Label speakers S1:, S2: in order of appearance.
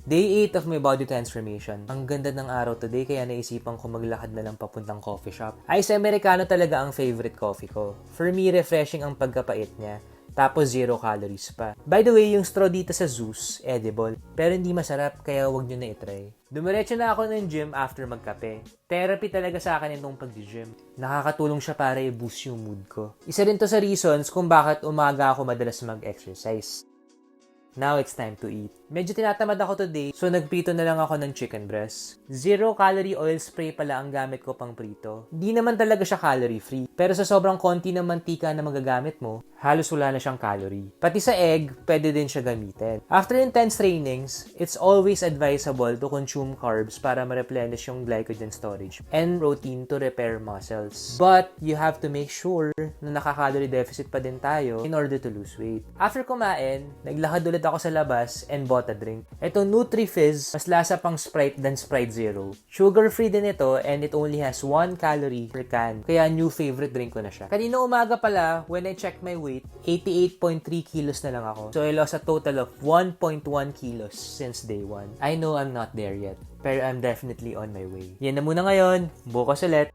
S1: Day 8 of my body transformation. Ang ganda ng araw today kaya naisipan ko maglakad na lang papuntang coffee shop. Ice Americano talaga ang favorite coffee ko. For me, refreshing ang pagkapait niya. Tapos 0 calories pa. By the way, yung straw dito sa Zeus, edible. Pero hindi masarap kaya wag nyo na itry. Dumiretso na ako ng gym after magkape. Therapy talaga sa akin itong pag-gym. Nakakatulong siya para i-boost yung mood ko. Isa rin to sa reasons kung bakit umaga ako madalas mag-exercise. Now it's time to eat. Medyo tinatamad ako today, so nagprito na lang ako ng chicken breast. 0 calorie oil spray pala ang gamit ko pang prito. Hindi naman talaga siya calorie free, pero sa sobrang konti ng mantika na magagamit mo, halos wala na siyang calorie. Pati sa egg, pwede din siya gamitin. After intense trainings, it's always advisable to consume carbs para ma-replenish yung glycogen storage and protein to repair muscles. But you have to make sure na naka-calorie deficit pa din tayo in order to lose weight. After kumain, naglakad ulit ako sa labas and bought a drink. Ito Nutri-Fizz, mas lasa pang Sprite than Sprite Zero. Sugar-free din ito and it only has 1 calorie per can. Kaya new favorite drink ko na siya. Kanina umaga pala, when I checked my weight, 88.3 kilos na lang ako. So I lost a total of 1.1 kilos since day 1. I know I'm not there yet, pero I'm definitely on my way. Yan na muna ngayon. Bukas ulit.